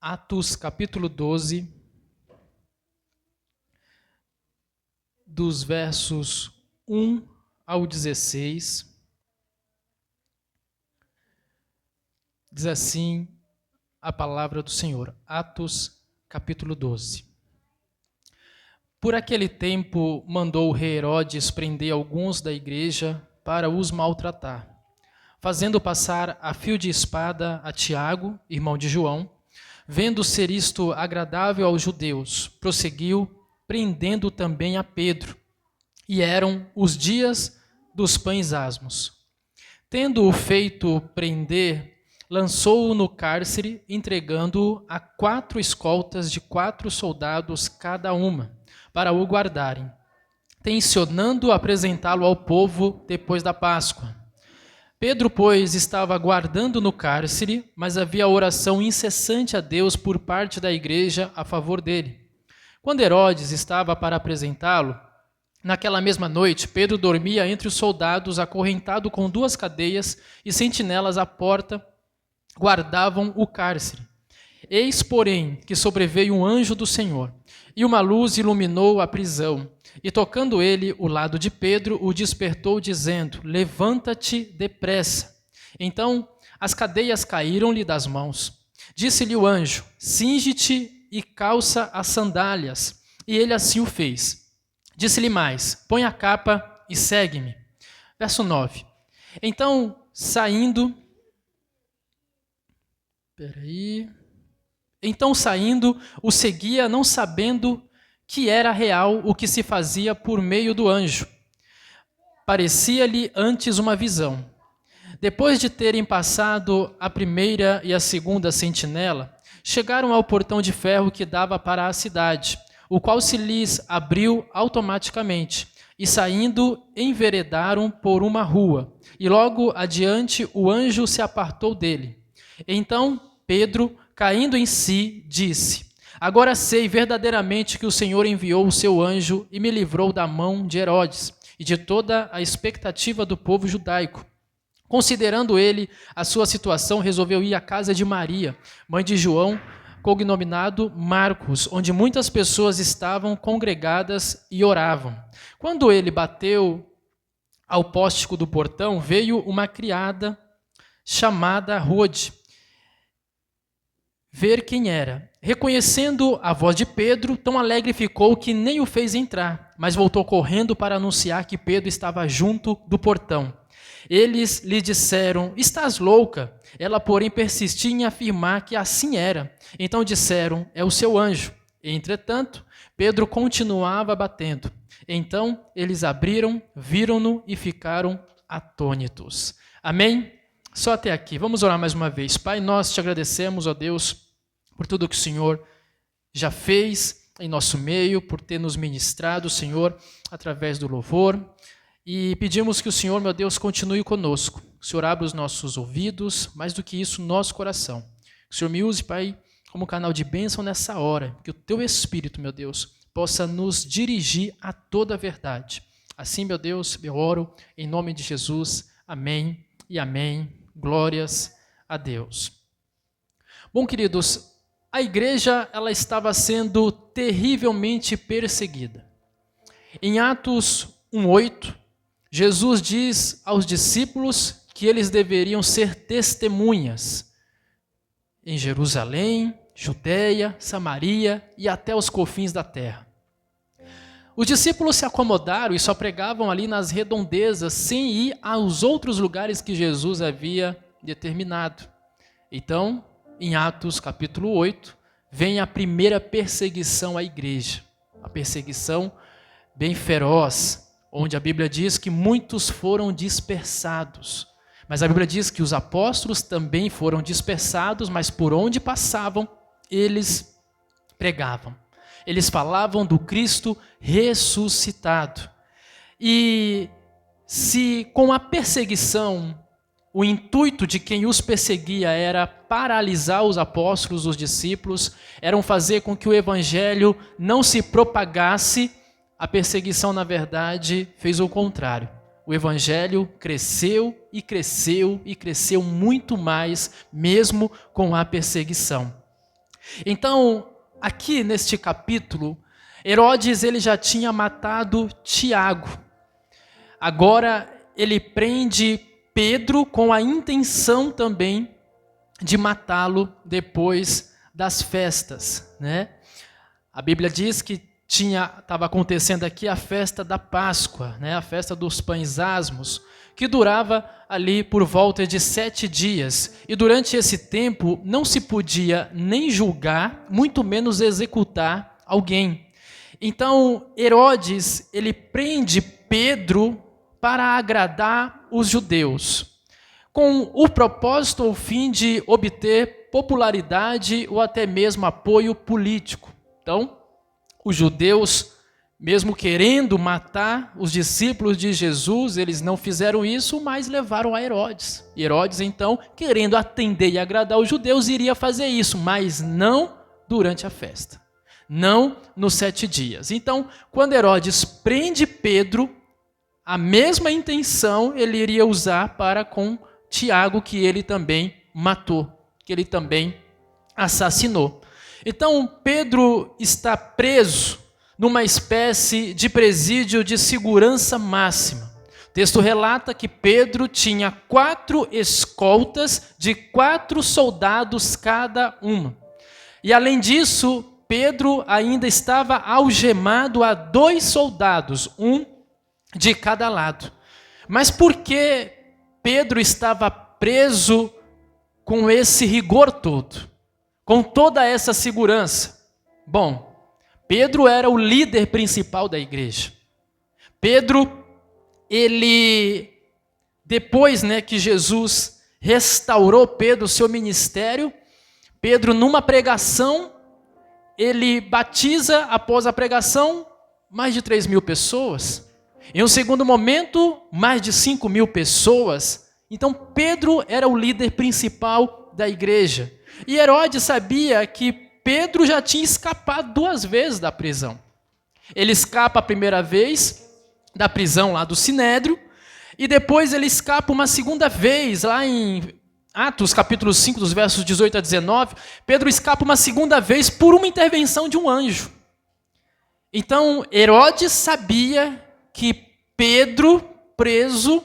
Atos capítulo 12, dos versos 1 ao 16, diz assim a palavra do Senhor. Atos capítulo 12. Por aquele tempo mandou o rei Herodes prender alguns da igreja para os maltratar, fazendo passar a fio de espada a Tiago, irmão de João. Vendo ser isto agradável aos judeus, prosseguiu, prendendo também a Pedro. E eram os dias dos pães asmos. Tendo-o feito prender, lançou-o no cárcere, entregando-o a 4 escoltas de 4 soldados cada uma, para o guardarem, tencionando apresentá-lo ao povo depois da Páscoa. Pedro, pois, estava aguardando no cárcere, mas havia oração incessante a Deus por parte da igreja a favor dele. Quando Herodes estava para apresentá-lo, naquela mesma noite, Pedro dormia entre os soldados, acorrentado com 2 cadeias, e sentinelas à porta guardavam o cárcere. Eis, porém, que sobreveio um anjo do Senhor, e uma luz iluminou a prisão. E tocando ele o lado de Pedro, o despertou, dizendo: levanta-te depressa. Então as cadeias caíram-lhe das mãos. Disse-lhe o anjo: cinge-te e calça as sandálias. E ele assim o fez. Disse-lhe mais: põe a capa e segue-me. Verso 9. Então saindo, o seguia, não sabendo que era real o que se fazia por meio do anjo. Parecia-lhe antes uma visão. Depois de terem passado a primeira e a segunda sentinela, chegaram ao portão de ferro que dava para a cidade, o qual se lhes abriu automaticamente, e saindo enveredaram por uma rua, e logo adiante o anjo se apartou dele. Então Pedro, caindo em si, disse: agora sei verdadeiramente que o Senhor enviou o seu anjo e me livrou da mão de Herodes e de toda a expectativa do povo judaico. Considerando ele a sua situação, resolveu ir à casa de Maria, mãe de João, cognominado Marcos, onde muitas pessoas estavam congregadas e oravam. Quando ele bateu ao pórtico do portão, veio uma criada chamada Rode ver quem era. Reconhecendo a voz de Pedro, tão alegre ficou que nem o fez entrar, mas voltou correndo para anunciar que Pedro estava junto do portão. Eles lhe disseram: estás louca? Ela, porém, persistia em afirmar que assim era. Então disseram: é o seu anjo. Entretanto, Pedro continuava batendo. Então eles abriram, viram-no e ficaram atônitos. Amém? Só até aqui. Vamos orar mais uma vez. Pai, nós te agradecemos, ó Deus, por tudo que o Senhor já fez em nosso meio, por ter nos ministrado, Senhor, através do louvor. E pedimos que o Senhor, meu Deus, continue conosco. Que o Senhor abra os nossos ouvidos, mais do que isso, nosso coração. Que o Senhor me use, Pai, como canal de bênção nessa hora. Que o Teu Espírito, meu Deus, possa nos dirigir a toda a verdade. Assim, meu Deus, eu oro em nome de Jesus. Amém e amém. Glórias a Deus. Bom, queridos, a igreja ela estava sendo terrivelmente perseguida. Em Atos 1:8, Jesus diz aos discípulos que eles deveriam ser testemunhas em Jerusalém, Judeia, Samaria e até os confins da terra. Os discípulos se acomodaram e só pregavam ali nas redondezas, sem ir aos outros lugares que Jesus havia determinado. Então, em Atos capítulo 8, vem a primeira perseguição à igreja. A perseguição bem feroz, onde a Bíblia diz que muitos foram dispersados. Mas a Bíblia diz que os apóstolos também foram dispersados, mas por onde passavam, eles pregavam. Eles falavam do Cristo ressuscitado. E se com a perseguição, o intuito de quem os perseguia era paralisar os apóstolos, os discípulos, era fazer com que o evangelho não se propagasse, a perseguição, na verdade, fez o contrário. O evangelho cresceu e cresceu e cresceu muito mais, mesmo com a perseguição. Então, aqui neste capítulo, Herodes ele já tinha matado Tiago. Agora ele prende Pedro com a intenção também de matá-lo depois das festas, né? A Bíblia diz que estava acontecendo aqui a festa da Páscoa, né? A festa dos pães asmos, que durava ali por volta de 7 dias. E durante esse tempo não se podia nem julgar, muito menos executar alguém. Então Herodes ele prende Pedro para agradar os judeus, com o propósito ou fim de obter popularidade ou até mesmo apoio político. Então, os judeus, mesmo querendo matar os discípulos de Jesus, eles não fizeram isso, mas levaram a Herodes. E Herodes, então, querendo atender e agradar os judeus, iria fazer isso, mas não durante a festa, não nos 7 dias. Então, quando Herodes prende Pedro, a mesma intenção ele iria usar para com Tiago, que ele também matou, que ele também assassinou. Então, Pedro está preso numa espécie de presídio de segurança máxima. O texto relata que Pedro tinha 4 escoltas de 4 soldados cada uma. E além disso, Pedro ainda estava algemado a 2 soldados, um de cada lado. Mas por que Pedro estava preso com esse rigor todo, com toda essa segurança? Bom, Pedro era o líder principal da igreja. Pedro, depois que Jesus restaurou Pedro, o seu ministério, Pedro, numa pregação, ele batiza, após a pregação, mais de 3.000 pessoas. Em um segundo momento, mais de 5.000 pessoas. Então, Pedro era o líder principal da igreja. E Herodes sabia que Pedro já tinha escapado 2 vezes da prisão. Ele escapa a primeira vez da prisão lá do Sinédrio, e depois ele escapa uma segunda vez, lá em Atos capítulo 5, dos versos 18 a 19, Pedro escapa uma segunda vez por uma intervenção de um anjo. Então, Herodes sabia que Pedro, preso,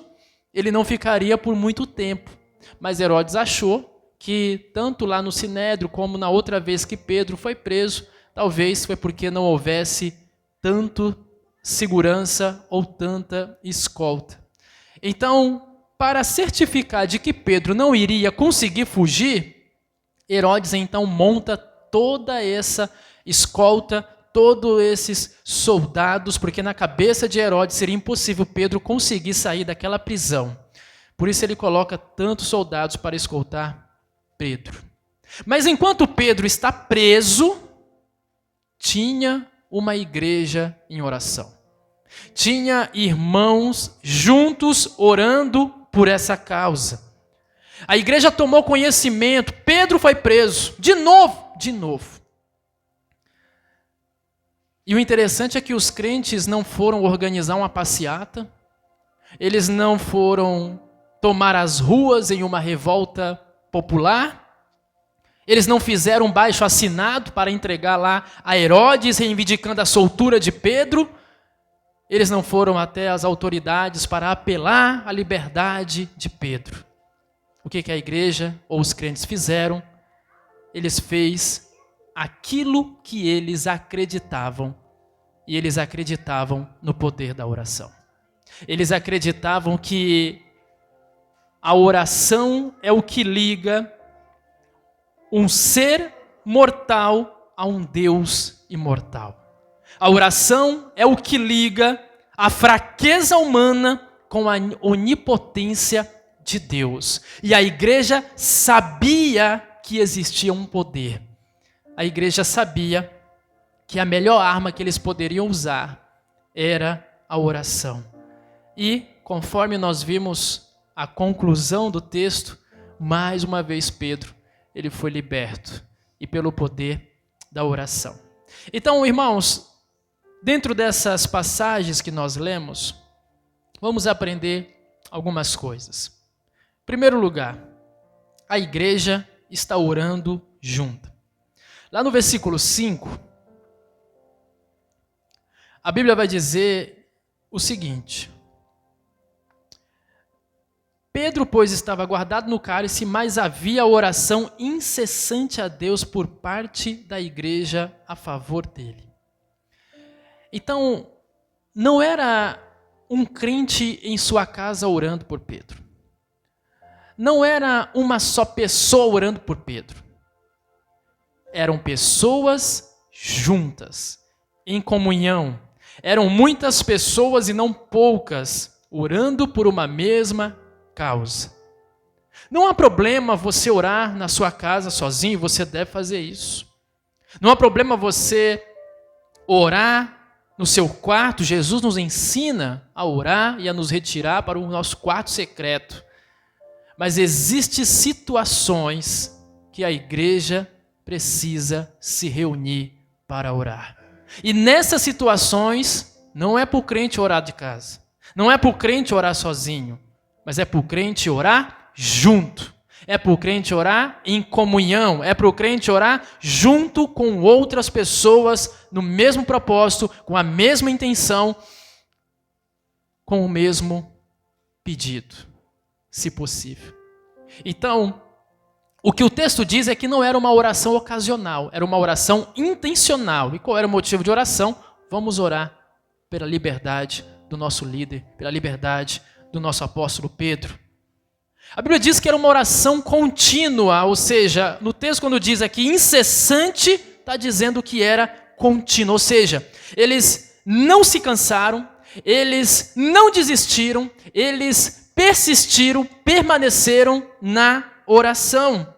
ele não ficaria por muito tempo. Mas Herodes achou que tanto lá no Sinédrio como na outra vez que Pedro foi preso, talvez foi porque não houvesse tanto segurança ou tanta escolta. Então, para certificar de que Pedro não iria conseguir fugir, Herodes então monta toda essa escolta, todos esses soldados, porque na cabeça de Herodes seria impossível Pedro conseguir sair daquela prisão. Por isso ele coloca tantos soldados para escoltar Pedro. Mas enquanto Pedro está preso, tinha uma igreja em oração. Tinha irmãos juntos orando por essa causa. A igreja tomou conhecimento, Pedro foi preso, de novo. E o interessante é que os crentes não foram organizar uma passeata, eles não foram tomar as ruas em uma revolta popular, eles não fizeram um baixo-assinado para entregar lá a Herodes, reivindicando a soltura de Pedro, eles não foram até as autoridades para apelar à liberdade de Pedro. O que a igreja ou os crentes fizeram? Eles fez aquilo que eles acreditavam, e eles acreditavam no poder da oração. Eles acreditavam que a oração é o que liga um ser mortal a um Deus imortal. A oração é o que liga a fraqueza humana com a onipotência de Deus. E a igreja sabia que existia um poder. A igreja sabia que a melhor arma que eles poderiam usar era a oração. E, conforme nós vimos a conclusão do texto, mais uma vez Pedro, ele foi liberto, e pelo poder da oração. Então, irmãos, dentro dessas passagens que nós lemos, vamos aprender algumas coisas. Em primeiro lugar, a igreja está orando junta. Lá no versículo 5, a Bíblia vai dizer o seguinte: Pedro, pois, estava guardado no cálice, mas havia oração incessante a Deus por parte da igreja a favor dele. Então, não era um crente em sua casa orando por Pedro. Não era uma só pessoa orando por Pedro. Eram pessoas juntas, em comunhão. Eram muitas pessoas e não poucas, orando por uma mesma causa. Não há problema você orar na sua casa sozinho, você deve fazer isso. Não há problema você orar no seu quarto. Jesus nos ensina a orar e a nos retirar para o nosso quarto secreto. Mas existem situações que a igreja precisa se reunir para orar. E nessas situações, não é para o crente orar de casa. Não é para o crente orar sozinho. Mas é para o crente orar junto. É para o crente orar em comunhão. É para o crente orar junto com outras pessoas no mesmo propósito, com a mesma intenção, com o mesmo pedido, se possível. Então, o que o texto diz é que não era uma oração ocasional, era uma oração intencional. E qual era o motivo de oração? Vamos orar pela liberdade do nosso líder, pela liberdade do nosso apóstolo Pedro. A Bíblia diz que era uma oração contínua, ou seja, no texto quando diz aqui incessante, está dizendo que era contínua, ou seja, eles não se cansaram, eles não desistiram, eles persistiram, permaneceram na oração.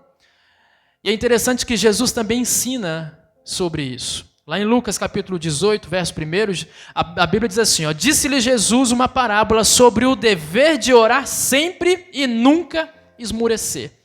E é interessante que Jesus também ensina sobre isso. Lá em Lucas capítulo 18, verso 1, a Bíblia diz assim, ó, disse-lhe Jesus uma parábola sobre o dever de orar sempre e nunca esmurecer.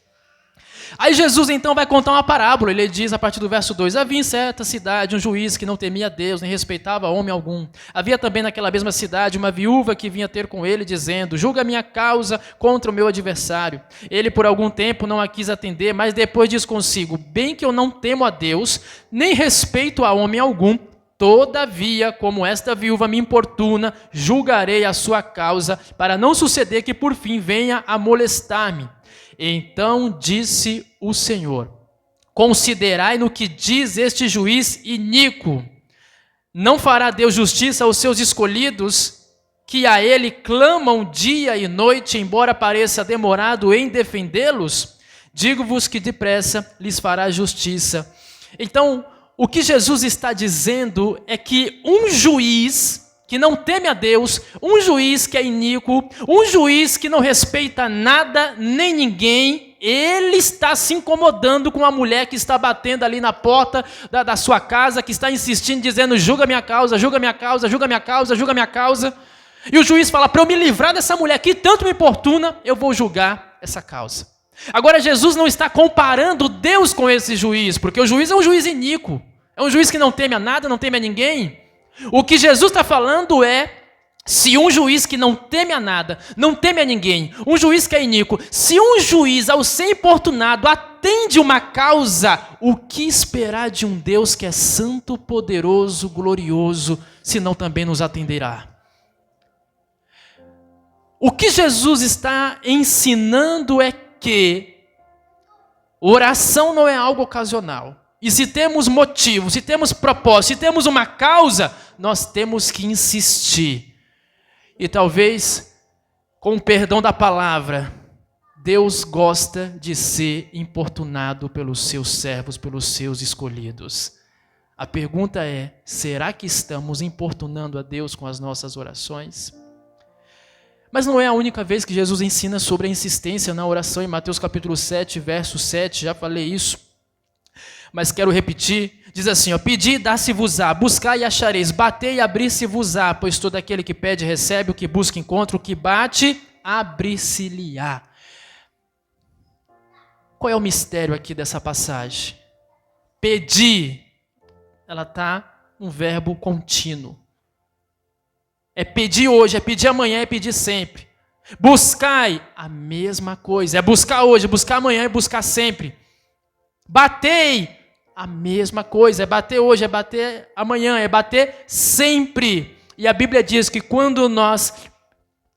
Aí Jesus então vai contar uma parábola, ele diz a partir do verso 2, havia em certa cidade um juiz que não temia Deus, nem respeitava homem algum. Havia também naquela mesma cidade uma viúva que vinha ter com ele, dizendo, julga a minha causa contra o meu adversário. Ele por algum tempo não a quis atender, mas depois diz consigo, bem que eu não temo a Deus, nem respeito a homem algum, todavia, como esta viúva me importuna, julgarei a sua causa, para não suceder que por fim venha a molestar-me. Então disse o Senhor, considerai no que diz este juiz iníquo. Não fará Deus justiça aos seus escolhidos, que a ele clamam dia e noite, embora pareça demorado em defendê-los? Digo-vos que depressa lhes fará justiça. Então, o que Jesus está dizendo é que um juiz que não teme a Deus, um juiz que é iníquo, um juiz que não respeita nada nem ninguém, ele está se incomodando com a mulher que está batendo ali na porta da sua casa, que está insistindo, dizendo, julga minha causa, julga minha causa, julga minha causa, julga minha causa. E o juiz fala, para eu me livrar dessa mulher que tanto me importuna, eu vou julgar essa causa. Agora Jesus não está comparando Deus com esse juiz, porque o juiz é um juiz iníquo, é um juiz que não teme a nada, não teme a ninguém. O que Jesus está falando é, se um juiz que não teme a nada, não teme a ninguém, um juiz que é iníquo, se um juiz ao ser importunado atende uma causa, o que esperar de um Deus que é santo, poderoso, glorioso, se não também nos atenderá? O que Jesus está ensinando é que oração não é algo ocasional. E se temos motivo, se temos propósito, se temos uma causa, nós temos que insistir. E talvez, com o perdão da palavra, Deus gosta de ser importunado pelos seus servos, pelos seus escolhidos. A pergunta é, será que estamos importunando a Deus com as nossas orações? Mas não é a única vez que Jesus ensina sobre a insistência na oração em Mateus capítulo 7, verso 7, já falei isso. Mas quero repetir, diz assim, ó, pedi, dá-se-vos-á, buscai e achareis, batei e abrir-se-vos-á, pois todo aquele que pede recebe, o que busca encontra, o que bate, abrir-se-lhe-á. Qual é o mistério aqui dessa passagem? Pedir, ela está um verbo contínuo. É pedir hoje, é pedir amanhã, é pedir sempre. Buscai, a mesma coisa, é buscar hoje, é buscar amanhã, é buscar sempre. Batei, a mesma coisa. É bater hoje, é bater amanhã, é bater sempre. E a Bíblia diz que quando nós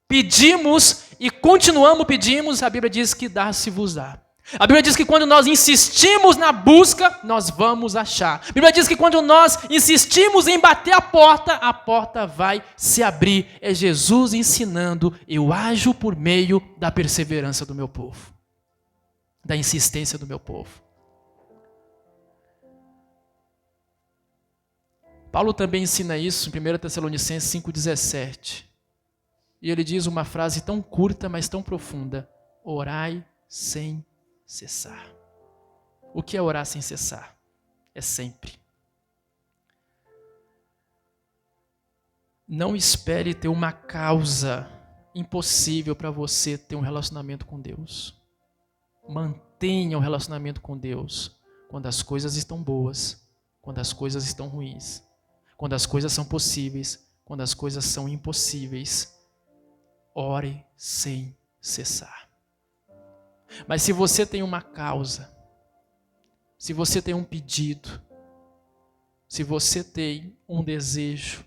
pedimos e continuamos pedimos, a Bíblia diz que dá-se-vos-á. A Bíblia diz que quando nós insistimos na busca, nós vamos achar. A Bíblia diz que quando nós insistimos em bater a porta vai se abrir. É Jesus ensinando: eu ajo por meio da perseverança do meu povo, da insistência do meu povo. Paulo também ensina isso em 1 Tessalonicenses 5,17. E ele diz uma frase tão curta, mas tão profunda: orai sem cessar. O que é orar sem cessar? É sempre. Não espere ter uma causa impossível para você ter um relacionamento com Deus. Mantenha um relacionamento com Deus quando as coisas estão boas, quando as coisas estão ruins, quando as coisas são possíveis, quando as coisas são impossíveis. Ore sem cessar. Mas se você tem uma causa, se você tem um pedido, se você tem um desejo,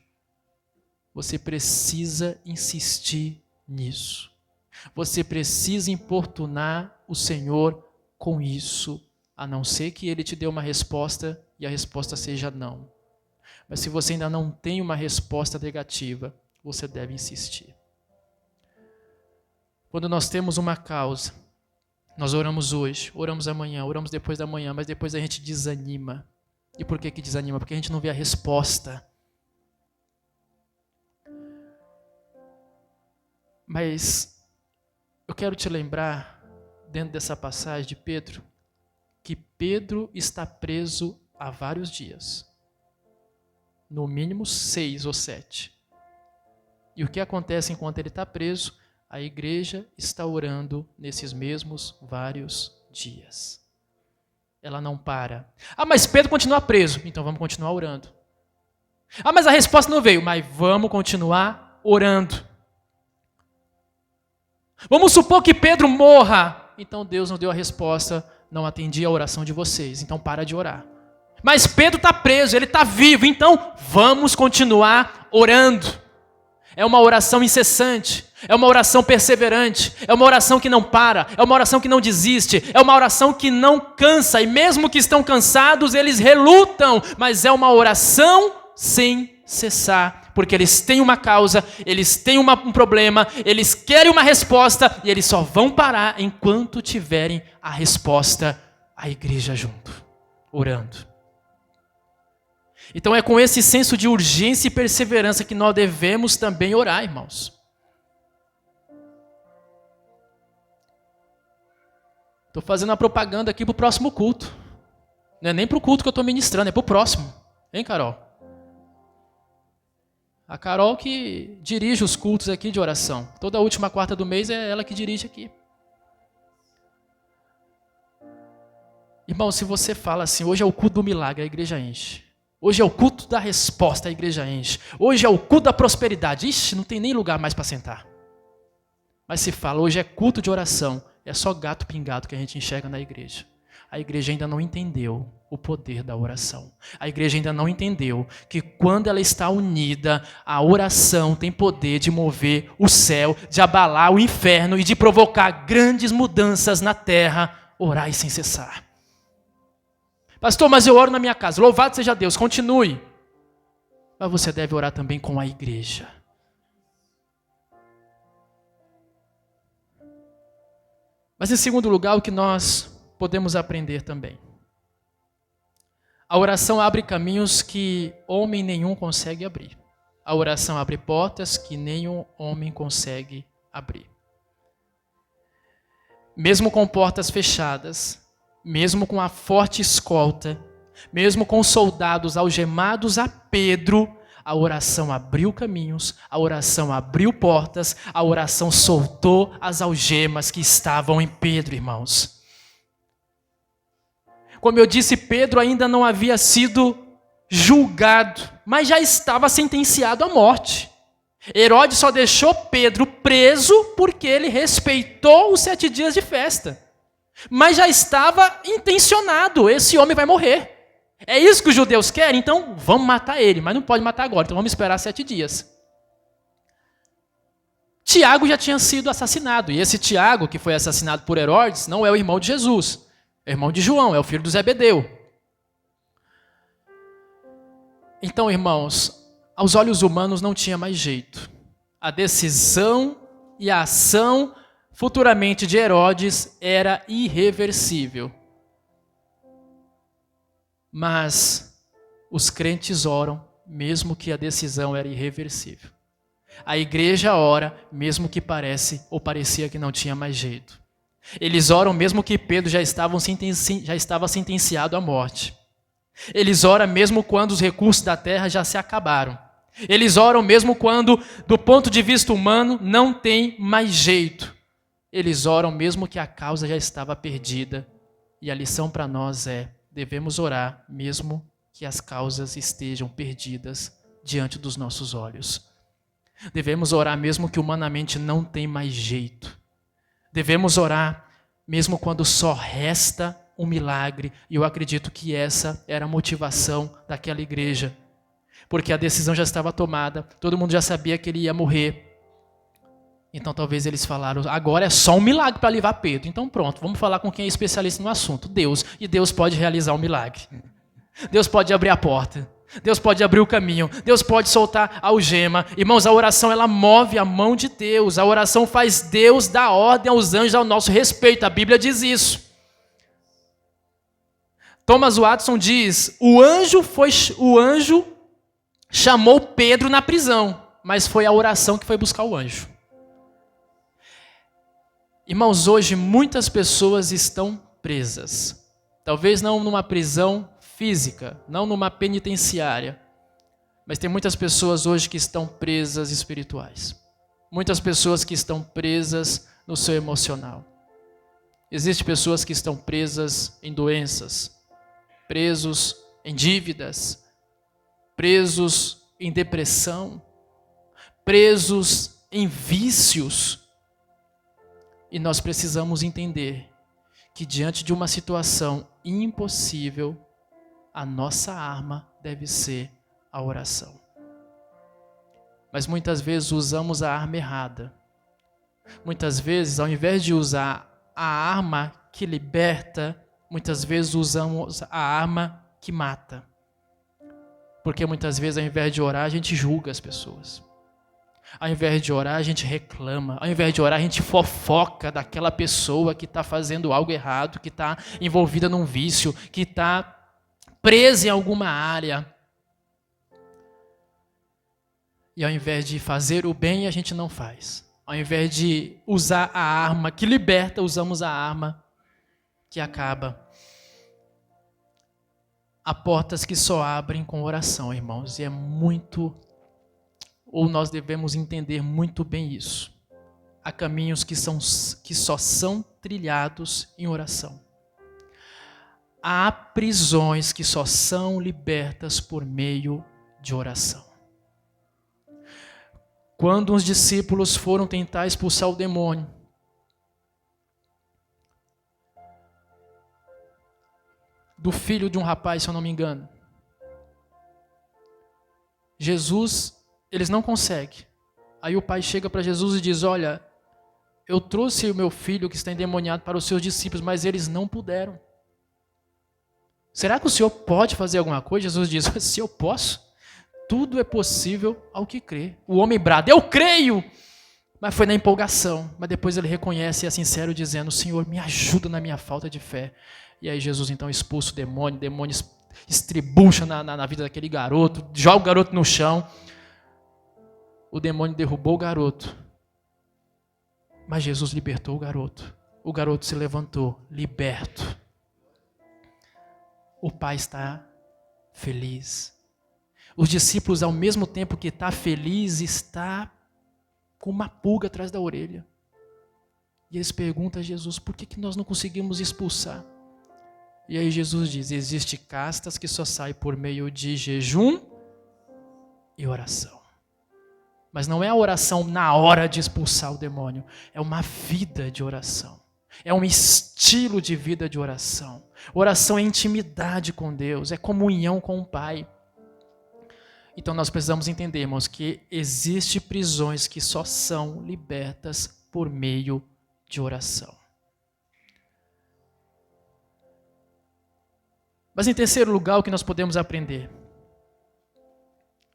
você precisa insistir nisso. Você precisa importunar o Senhor com isso, a não ser que Ele te dê uma resposta e a resposta seja não. Mas se você ainda não tem uma resposta negativa, você deve insistir. Quando nós temos uma causa, nós oramos hoje, oramos amanhã, oramos depois da manhã, mas depois a gente desanima. E por que desanima? Porque a gente não vê a resposta. Mas eu quero te lembrar, dentro dessa passagem de Pedro, que Pedro está preso há vários dias. No mínimo 6 ou 7. E o que acontece enquanto ele está preso? A igreja está orando nesses mesmos vários dias. Ela não para. Ah, mas Pedro continua preso. Então vamos continuar orando. Ah, mas a resposta não veio. Mas vamos continuar orando. Vamos supor que Pedro morra. Então Deus não deu a resposta, não atendi a oração de vocês. Então para de orar. Mas Pedro está preso, ele está vivo. Então vamos continuar orando. É uma oração incessante, é uma oração perseverante, é uma oração que não para, é uma oração que não desiste, é uma oração que não cansa, e mesmo que estão cansados, eles relutam, mas é uma oração sem cessar, porque eles têm uma causa, eles têm um problema, eles querem uma resposta, e eles só vão parar enquanto tiverem a resposta, a igreja junto, orando. Então é com esse senso de urgência e perseverança que nós devemos também orar, irmãos. Estou fazendo a propaganda aqui para o próximo culto. Não é nem para o culto que eu estou ministrando, é para o próximo. Hein, Carol? A Carol que dirige os cultos aqui de oração. Toda última quarta do mês é ela que dirige aqui. Irmão, se você fala assim, hoje é o culto do milagre, a igreja enche. Hoje é o culto da resposta, a igreja enche. Hoje é o culto da prosperidade. Ixi, não tem nem lugar mais para sentar. Mas se fala, hoje é culto de oração, é só gato pingado que a gente enxerga na igreja. A igreja ainda não entendeu o poder da oração. A igreja ainda não entendeu que quando ela está unida, a oração tem poder de mover o céu, de abalar o inferno e de provocar grandes mudanças na terra. Orai sem cessar. Pastor, mas eu oro na minha casa. Louvado seja Deus, continue. Mas você deve orar também com a igreja. Mas em segundo lugar, o que nós podemos aprender também. A oração abre caminhos que homem nenhum consegue abrir. A oração abre portas que nenhum homem consegue abrir. Mesmo com portas fechadas, mesmo com a forte escolta, mesmo com soldados algemados a Pedro, a oração abriu caminhos, a oração abriu portas, a oração soltou as algemas que estavam em Pedro, irmãos. Como eu disse, Pedro ainda não havia sido julgado, mas já estava sentenciado à morte. Herodes só deixou Pedro preso porque ele respeitou os 7 dias de festa. Mas já estava intencionado, esse homem vai morrer. É isso que os judeus querem? Então vamos matar ele, mas não pode matar agora, então vamos esperar 7 dias. Tiago já tinha sido assassinado, e esse Tiago, que foi assassinado por Herodes, não é o irmão de Jesus, é o irmão de João, é o filho do Zebedeu. Então, irmãos, aos olhos humanos não tinha mais jeito. A decisão e a ação futuramente de Herodes era irreversível. Mas os crentes oram, mesmo que a decisão era irreversível. A igreja ora, mesmo que parecia que não tinha mais jeito. Eles oram mesmo que Pedro já estava sentenciado à morte. Eles oram mesmo quando os recursos da terra já se acabaram. Eles oram mesmo quando, do ponto de vista humano, não tem mais jeito. Eles oram mesmo que a causa já estava perdida. E a lição para nós é: devemos orar mesmo que as causas estejam perdidas diante dos nossos olhos. Devemos orar mesmo que humanamente não tem mais jeito. Devemos orar mesmo quando só resta um milagre. E eu acredito que essa era a motivação daquela igreja. Porque a decisão já estava tomada, todo mundo já sabia que ele ia morrer. Então talvez eles falaram: agora é só um milagre para livrar Pedro. Então pronto, vamos falar com quem é especialista no assunto, Deus. E Deus pode realizar o milagre. Deus pode abrir a porta. Deus pode abrir o caminho. Deus pode soltar a algema. Irmãos, a oração ela move a mão de Deus. A oração faz Deus dar ordem aos anjos ao nosso respeito. A Bíblia diz isso. Thomas Watson diz: o anjo chamou Pedro na prisão, mas foi a oração que foi buscar o anjo. Irmãos, hoje muitas pessoas estão presas. Talvez não numa prisão física, não numa penitenciária, mas tem muitas pessoas hoje que estão presas espirituais. Muitas pessoas que estão presas no seu emocional. Existem pessoas que estão presas em doenças, presos em dívidas, presos em depressão, presos em vícios. E nós precisamos entender que diante de uma situação impossível, a nossa arma deve ser a oração. Mas muitas vezes usamos a arma errada. Muitas vezes, ao invés de usar a arma que liberta, muitas vezes usamos a arma que mata. Porque muitas vezes, ao invés de orar, a gente julga as pessoas. Ao invés de orar, a gente reclama. Ao invés de orar, a gente fofoca daquela pessoa que está fazendo algo errado, que está envolvida num vício, que está presa em alguma área. E ao invés de fazer o bem, a gente não faz. Ao invés de usar a arma que liberta, usamos a arma que acaba. Há portas que só abrem com oração, irmãos, e é muito, ou nós devemos entender muito bem isso. Há caminhos que só são trilhados em oração. Há prisões que só são libertas por meio de oração. Quando os discípulos foram tentar expulsar o demônio, do filho de um rapaz, se eu não me engano, Jesus, eles não conseguem. Aí o pai chega para Jesus e diz: olha, eu trouxe o meu filho que está endemoniado para os seus discípulos, mas eles não puderam. Será que o Senhor pode fazer alguma coisa? Jesus diz: se eu posso, tudo é possível ao que crê. O homem brada: eu creio! Mas foi na empolgação. Mas depois ele reconhece e é sincero, dizendo: Senhor, me ajuda na minha falta de fé. E aí Jesus então expulsa o demônio estribucha na vida daquele garoto, joga o garoto no chão. O demônio derrubou o garoto. Mas Jesus libertou o garoto. O garoto se levantou, liberto. O pai está feliz. Os discípulos, ao mesmo tempo que está feliz, está com uma pulga atrás da orelha. E eles perguntam a Jesus: por que nós não conseguimos expulsar? E aí Jesus diz: existem castas que só saem por meio de jejum e oração. Mas não é a oração na hora de expulsar o demônio, é uma vida de oração. É um estilo de vida de oração. Oração é intimidade com Deus, é comunhão com o Pai. Então nós precisamos entender, irmãos, que existem prisões que só são libertas por meio de oração. Mas em terceiro lugar, o que nós podemos aprender?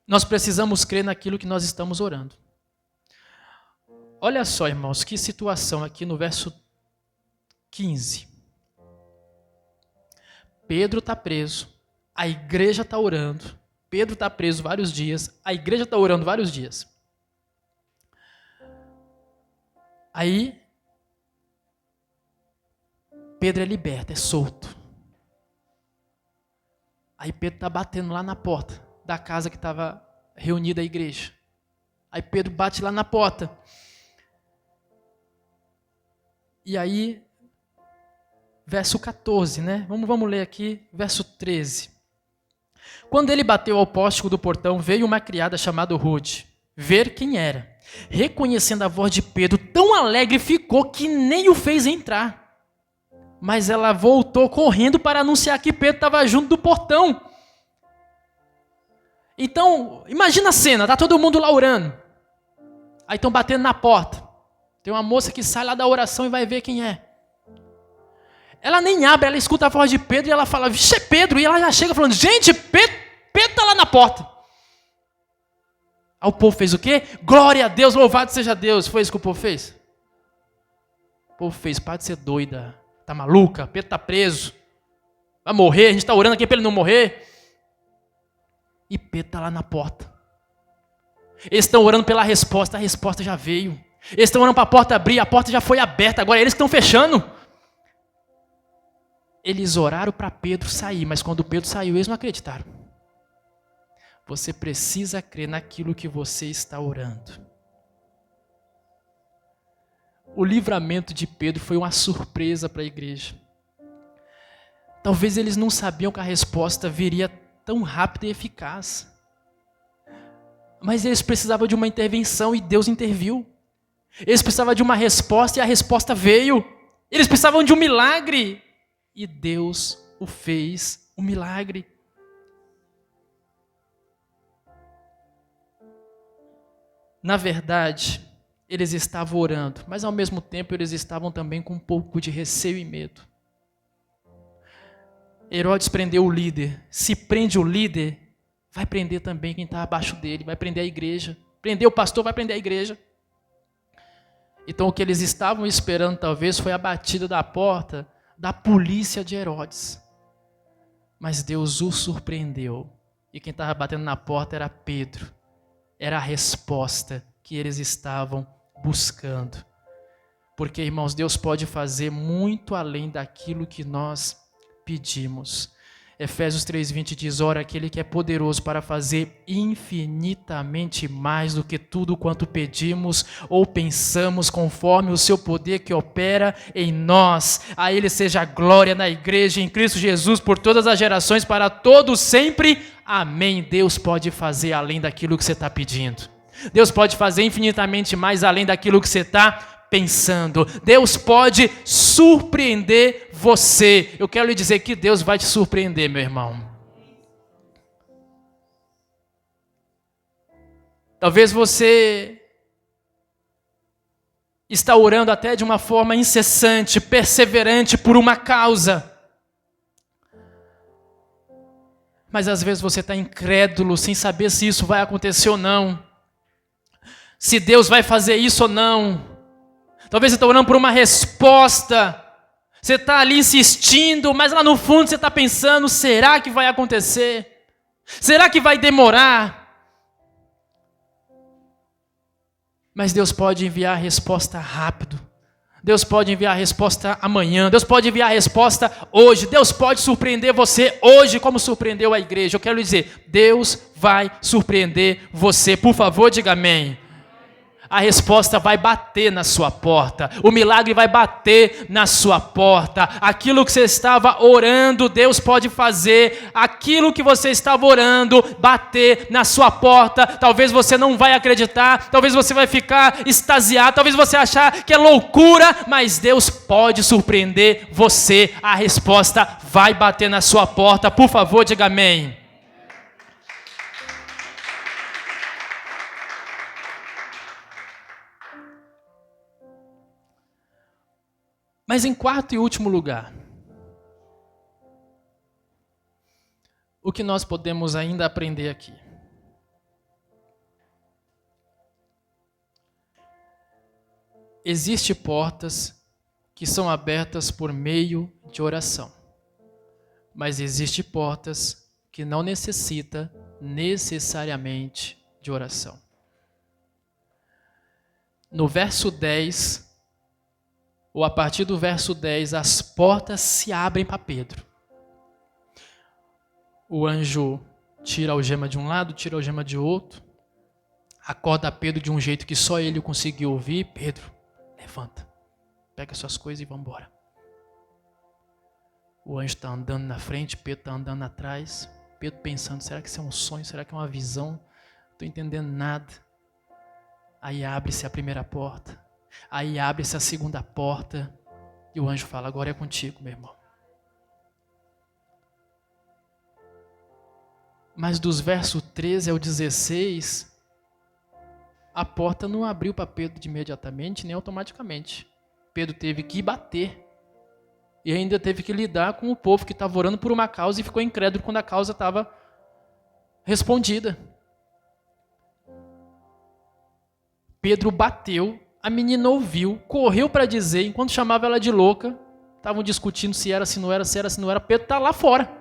Nós precisamos crer naquilo que nós estamos orando. Olha só, irmãos, que situação aqui no verso 15. Pedro está preso, a igreja está orando. Pedro está preso vários dias, a igreja está orando vários dias. Aí, Pedro é liberto, é solto. Aí Pedro está batendo lá na porta da casa que estava reunida a igreja. Aí Pedro bate lá na porta. E aí, verso 14, né? Vamos ler aqui, verso 13. Quando ele bateu ao pórtico do portão, veio uma criada chamada Rude, ver quem era. Reconhecendo a voz de Pedro, tão alegre ficou que nem o fez entrar. Mas ela voltou correndo para anunciar que Pedro estava junto do portão. Então, imagina a cena, está todo mundo lá orando. Aí estão batendo na porta. Tem uma moça que sai lá da oração e vai ver quem é. Ela nem abre, ela escuta a voz de Pedro e ela fala, vixe, é Pedro. E ela já chega falando, gente, Pedro está lá na porta. Aí o povo fez o quê? Glória a Deus, louvado seja Deus. Foi isso que o povo fez? O povo fez, para de ser doida. Tá maluca? Pedro está preso. Vai morrer, a gente está orando aqui para ele não morrer. E Pedro está lá na porta. Eles estão orando pela resposta, a resposta já veio. Eles estão orando para a porta abrir, a porta já foi aberta, agora eles que estão fechando. Eles oraram para Pedro sair, mas quando Pedro saiu, eles não acreditaram. Você precisa crer naquilo que você está orando. O livramento de Pedro foi uma surpresa para a igreja. Talvez eles não sabiam que a resposta viria tão rápida e eficaz. Mas eles precisavam de uma intervenção e Deus interviu. Eles precisavam de uma resposta e a resposta veio. Eles precisavam de um milagre e Deus o fez, o milagre. Na verdade, eles estavam orando, mas ao mesmo tempo eles estavam também com um pouco de receio e medo. Herodes prendeu o líder. Se prende o líder, vai prender também quem está abaixo dele, vai prender a igreja. Prender o pastor, vai prender a igreja. Então o que eles estavam esperando talvez foi a batida da porta da polícia de Herodes. Mas Deus o surpreendeu. E quem estava batendo na porta era Pedro. Era a resposta que eles estavam buscando. Porque, irmãos, Deus pode fazer muito além daquilo que nós pedimos. Efésios 3:20 diz, ora, aquele que é poderoso para fazer infinitamente mais do que tudo quanto pedimos ou pensamos, conforme o seu poder que opera em nós. A ele seja a glória na igreja, em Cristo Jesus, por todas as gerações, para todos sempre. Amém. Deus pode fazer além daquilo que você está pedindo. Deus pode fazer infinitamente mais além daquilo que você está pensando. Deus pode surpreender você. Eu quero lhe dizer que Deus vai te surpreender, meu irmão. Talvez você está orando até de uma forma incessante, perseverante por uma causa. Mas às vezes você está incrédulo, sem saber se isso vai acontecer ou não. Se Deus vai fazer isso ou não. Talvez você está orando por uma resposta. Você está ali insistindo, mas lá no fundo você está pensando, será que vai acontecer? Será que vai demorar? Mas Deus pode enviar a resposta rápido. Deus pode enviar a resposta amanhã. Deus pode enviar a resposta hoje. Deus pode surpreender você hoje, como surpreendeu a igreja. Eu quero lhe dizer, Deus vai surpreender você. Por favor, diga amém. a resposta vai bater na sua porta, o milagre vai bater na sua porta. Aquilo que você estava orando, Deus pode fazer. Aquilo que você estava orando, bater na sua porta. Talvez você não vai acreditar, talvez você vai ficar extasiado, talvez você achar que é loucura, mas Deus pode surpreender você. A resposta vai bater na sua porta. Por favor, diga amém. Mas em quarto e último lugar, o que nós podemos ainda aprender aqui? Existem portas que são abertas por meio de oração, mas existem portas que não necessitam necessariamente de oração. No verso 10, ou a partir do verso 10, as portas se abrem para Pedro. O anjo tira a algema de um lado, tira a algema de outro, acorda Pedro de um jeito que só ele conseguiu ouvir. Pedro, levanta, pega suas coisas e vamos embora. O anjo está andando na frente, Pedro está andando atrás. Pedro pensando, será que isso é um sonho? Será que é uma visão? Não estou entendendo nada. Aí abre-se a primeira porta. Aí abre-se a segunda porta e o anjo fala, agora é contigo, meu irmão. Mas dos versos 13 ao 16, a porta não abriu para Pedro de imediatamente, nem automaticamente. Pedro teve que bater. E ainda teve que lidar com o povo que estava orando por uma causa e ficou incrédulo quando a causa estava respondida. Pedro bateu. A menina ouviu, correu para dizer, enquanto chamava ela de louca, estavam discutindo se era, se não era, se era, se não era, Pedro está lá fora.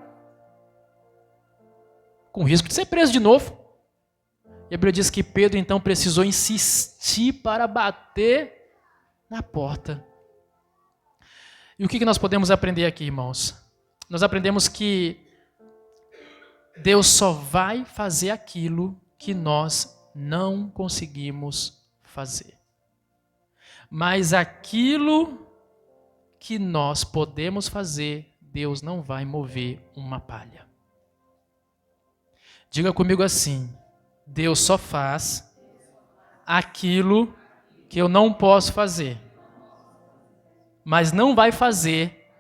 Com risco de ser preso de novo. E a Bíblia diz que Pedro então precisou insistir para bater na porta. E o que nós podemos aprender aqui, irmãos? Nós aprendemos que Deus só vai fazer aquilo que nós não conseguimos fazer. Mas aquilo que nós podemos fazer, Deus não vai mover uma palha. Diga comigo assim, Deus só faz aquilo que eu não posso fazer, mas não vai fazer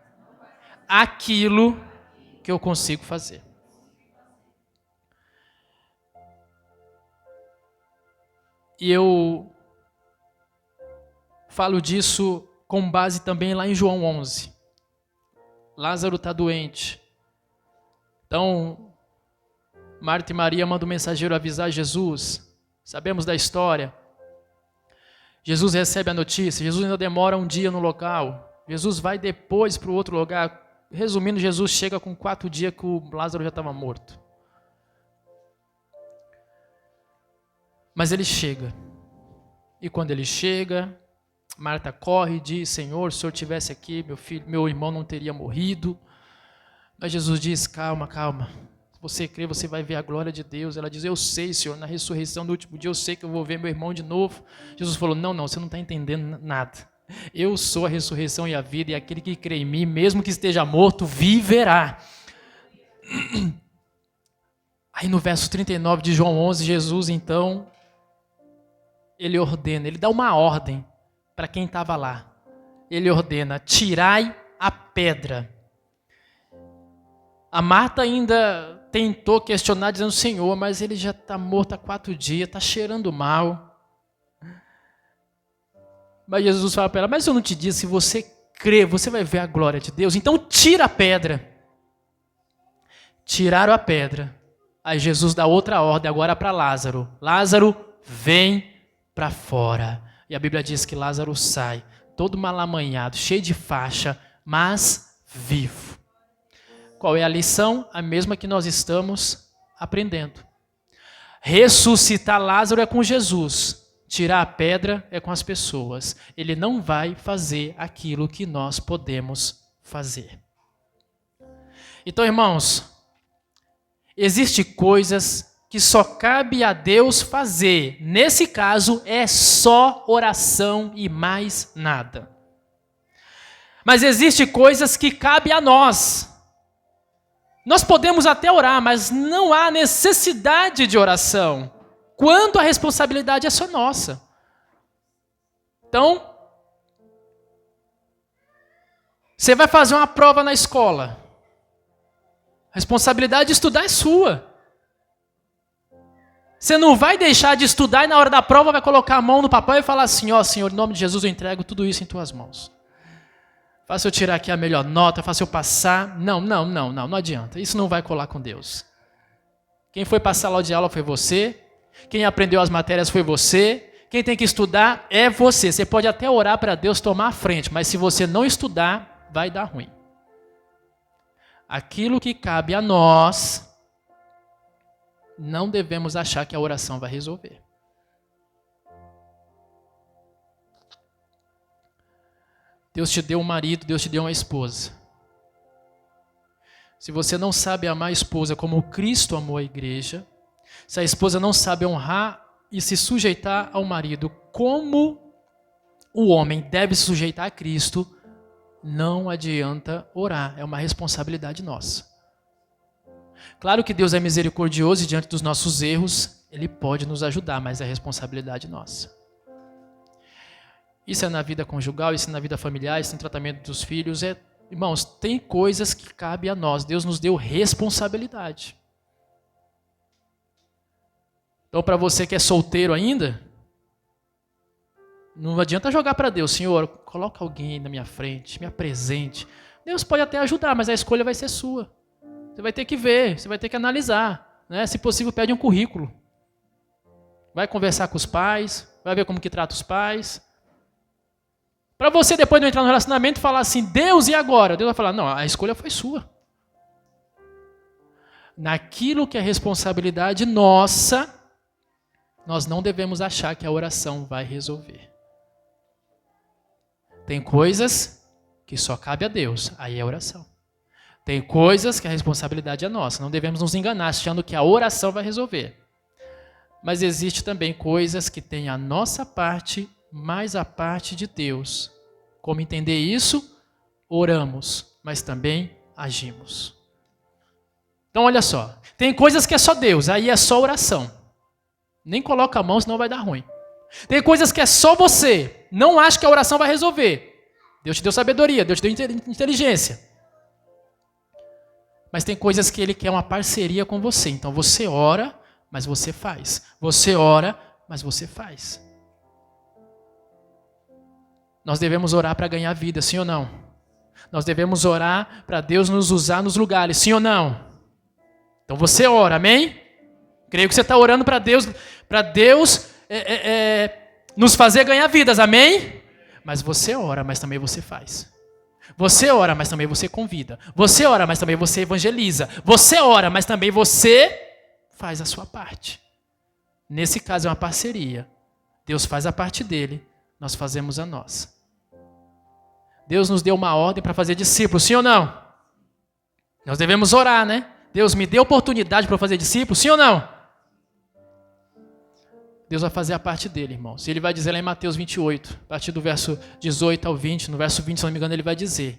aquilo que eu consigo fazer. E eu falo disso com base também lá em João 11. Lázaro está doente. Então, Marta e Maria mandam o mensageiro avisar Jesus. Sabemos da história. Jesus recebe a notícia. Jesus ainda demora um dia no local. Jesus vai depois para o outro lugar. Resumindo, Jesus chega com 4 dias que o Lázaro já estava morto. Mas ele chega. E quando ele chega, Marta corre e diz, Senhor, se o Senhor estivesse aqui, meu irmão não teria morrido. Mas Jesus diz, calma, calma. Se você crer, você vai ver a glória de Deus. Ela diz, eu sei, Senhor, na ressurreição do último dia, eu sei que eu vou ver meu irmão de novo. Jesus falou, não, você não está entendendo nada. Eu sou a ressurreição e a vida, e aquele que crê em mim, mesmo que esteja morto, viverá. Aí no verso 39 de João 11, Jesus, então, ele ordena, ele dá uma ordem para quem estava lá. Ele ordena, tirai a pedra. A Marta ainda tentou questionar, dizendo, Senhor, mas ele já está morto há 4 dias, está cheirando mal. Mas Jesus fala para ela, mas eu não te disse, se você crer, você vai ver a glória de Deus. Então tira a pedra. Tiraram a pedra. Aí Jesus dá outra ordem agora para Lázaro. Lázaro, vem para fora. E a Bíblia diz que Lázaro sai, todo malamanhado, cheio de faixa, mas vivo. Qual é a lição? A mesma que nós estamos aprendendo. Ressuscitar Lázaro é com Jesus. Tirar a pedra é com as pessoas. Ele não vai fazer aquilo que nós podemos fazer. Então, irmãos, existem coisas que só cabe a Deus fazer. Nesse caso, é só oração e mais nada. Mas existem coisas que cabe a nós. Nós podemos até orar, mas não há necessidade de oração, quando a responsabilidade é só nossa. Então, você vai fazer uma prova na escola. A responsabilidade de estudar é sua. Você não vai deixar de estudar e na hora da prova vai colocar a mão no papel e falar assim, ó, Senhor, em nome de Jesus eu entrego tudo isso em tuas mãos. Faça eu tirar aqui a melhor nota, faça eu passar. Não adianta. Isso não vai colar com Deus. Quem foi passar lá de aula foi você. Quem aprendeu as matérias foi você. Quem tem que estudar é você. Você pode até orar para Deus tomar a frente, mas se você não estudar, vai dar ruim. Aquilo que cabe a nós, não devemos achar que a oração vai resolver. Deus te deu um marido, Deus te deu uma esposa. Se você não sabe amar a esposa como Cristo amou a igreja, se a esposa não sabe honrar e se sujeitar ao marido como o homem deve se sujeitar a Cristo, não adianta orar, é uma responsabilidade nossa. Claro que Deus é misericordioso e diante dos nossos erros, Ele pode nos ajudar, mas é responsabilidade nossa. Isso é na vida conjugal, isso é na vida familiar, isso é no tratamento dos filhos. Irmãos, tem coisas que cabem a nós. Deus nos deu responsabilidade. Então, para você que é solteiro ainda, não adianta jogar para Deus, Senhor, coloca alguém na minha frente, me apresente. Deus pode até ajudar, mas a escolha vai ser sua. Você vai ter que ver, você vai ter que analisar. Né? Se possível, pede um currículo. Vai conversar com os pais, vai ver como que trata os pais. Para você, depois de entrar no relacionamento, falar assim, Deus, e agora? Deus vai falar, não, a escolha foi sua. Naquilo que é responsabilidade nossa, nós não devemos achar que a oração vai resolver. Tem coisas que só cabe a Deus, aí é oração. Tem coisas que a responsabilidade é nossa, não devemos nos enganar achando que a oração vai resolver. Mas existe também coisas que têm a nossa parte mais a parte de Deus. Como entender isso? Oramos, mas também agimos. Então olha só, tem coisas que é só Deus, aí é só oração. Nem coloca a mão, senão vai dar ruim. Tem coisas que é só você, não acha que a oração vai resolver. Deus te deu sabedoria, Deus te deu inteligência. Mas tem coisas que Ele quer uma parceria com você. Então você ora, mas você faz. Você ora, mas você faz. Nós devemos orar para ganhar vida, sim ou não? Nós devemos orar para Deus nos usar nos lugares, sim ou não? Então você ora, amém? Creio que você está orando para Deus nos fazer ganhar vidas, amém? Mas você ora, mas também você faz. Você ora, mas também você convida. Você ora, mas também você evangeliza. Você ora, mas também você faz a sua parte. Nesse caso é uma parceria. Deus faz a parte dele, nós fazemos a nossa. Deus nos deu uma ordem para fazer discípulos, sim ou não? Nós devemos orar, né? Deus me deu oportunidade para fazer discípulos, sim ou não? Deus vai fazer a parte dele, irmãos. Ele vai dizer lá em Mateus 28, a partir do verso 18 ao 20, no verso 20, se não me engano, ele vai dizer.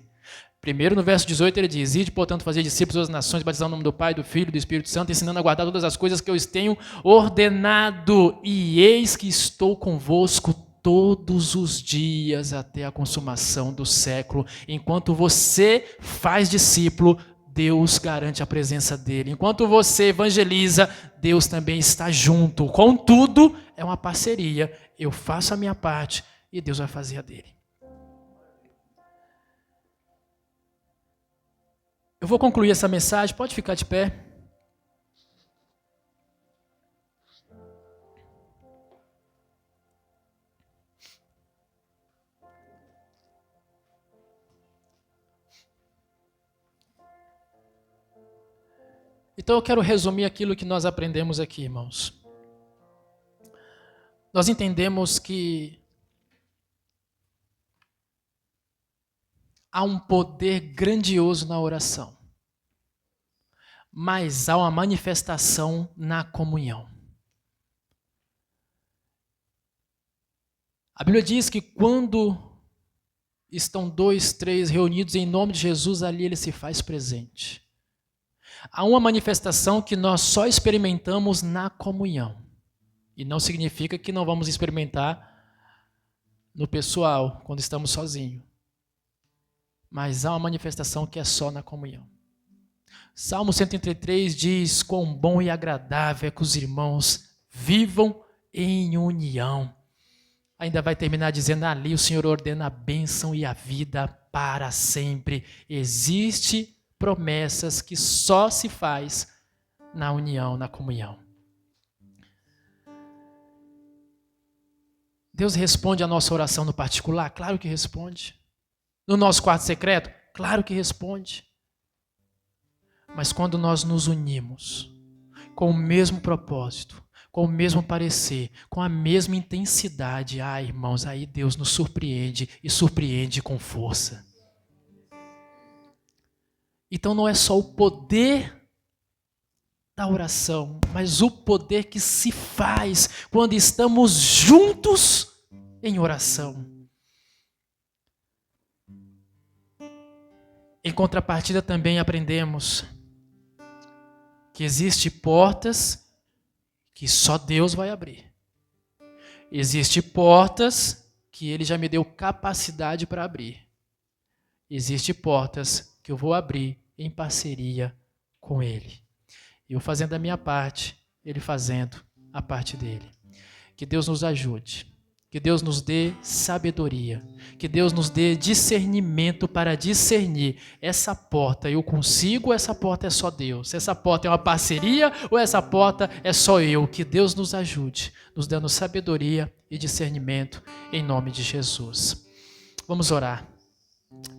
Primeiro, no verso 18, ele diz, ide, portanto, fazer discípulos das nações, batizando no nome do Pai, do Filho e do Espírito Santo, ensinando a guardar todas as coisas que eu os tenho ordenado. E eis que estou convosco todos os dias até a consumação do século. Enquanto você faz discípulo, Deus garante a presença dele. Enquanto você evangeliza, Deus também está junto. Contudo, é uma parceria. Eu faço a minha parte e Deus vai fazer a dele. Eu vou concluir essa mensagem. Pode ficar de pé. Então eu quero resumir aquilo que nós aprendemos aqui, irmãos. Nós entendemos que há um poder grandioso na oração. mas há uma manifestação na comunhão. A Bíblia diz que quando estão 2, 3 reunidos em nome de Jesus, ali ele se faz presente. Há uma manifestação que nós só experimentamos na comunhão. E não significa que não vamos experimentar no pessoal, quando estamos sozinhos. Mas há uma manifestação que é só na comunhão. Salmo 133 diz: quão bom e agradável é que os irmãos vivam em união. Ainda vai terminar dizendo: ali o Senhor ordena a bênção e a vida para sempre. Existem promessas que só se faz na união, na comunhão. Deus responde a nossa oração no particular? Claro que responde. No nosso quarto secreto? Claro que responde. Mas quando nós nos unimos com o mesmo propósito, com o mesmo parecer, com a mesma intensidade, irmãos, aí Deus nos surpreende e surpreende com força. Então não é só o poder da oração, mas o poder que se faz quando estamos juntos em oração. Em contrapartida também aprendemos que existem portas que só Deus vai abrir. Existem portas que Ele já me deu capacidade para abrir. Existem portas que eu vou abrir em parceria com Ele. Eu fazendo a minha parte, Ele fazendo a parte dele. Que Deus nos ajude. Que Deus nos dê sabedoria. Que Deus nos dê discernimento para discernir essa porta. Eu consigo ou essa porta é só Deus? Essa porta é uma parceria ou essa porta é só eu? Que Deus nos ajude, nos dando sabedoria e discernimento em nome de Jesus. Vamos orar.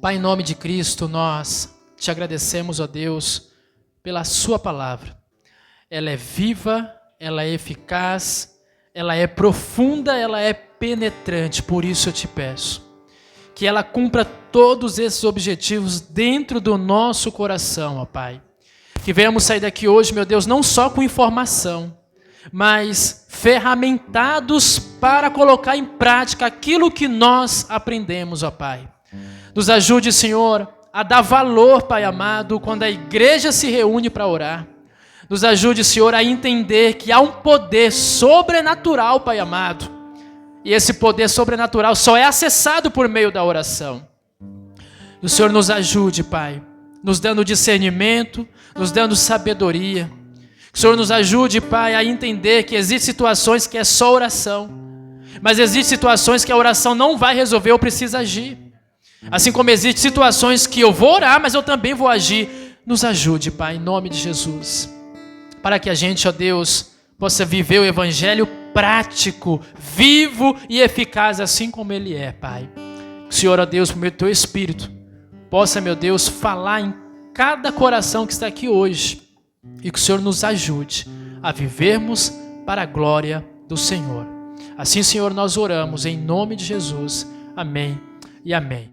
Pai, em nome de Cristo, nós te agradecemos, ó Deus, pela sua palavra. Ela é viva, ela é eficaz, ela é profunda, ela é penetrante. Por isso eu te peço que ela cumpra todos esses objetivos dentro do nosso coração, ó Pai. Que venhamos sair daqui hoje, meu Deus, não só com informação, mas ferramentados para colocar em prática aquilo que nós aprendemos, ó Pai. Nos ajude, Senhor, a dar valor, Pai amado, quando a igreja se reúne para orar. Nos ajude, Senhor, a entender que há um poder sobrenatural, Pai amado. E esse poder sobrenatural só é acessado por meio da oração. O Senhor nos ajude, Pai, nos dando discernimento, nos dando sabedoria. O Senhor nos ajude, Pai, a entender que existem situações que é só oração. Mas existem situações que a oração não vai resolver, eu preciso agir. Assim como existem situações que eu vou orar, mas eu também vou agir. Nos ajude, Pai, em nome de Jesus. Para que a gente, ó Deus, possa viver o evangelho prático, vivo e eficaz, assim como ele é, Pai. Que o Senhor, ó Deus, por meio do teu Espírito, possa, meu Deus, falar em cada coração que está aqui hoje. E que o Senhor nos ajude a vivermos para a glória do Senhor. Assim, Senhor, nós oramos em nome de Jesus. Amém e amém.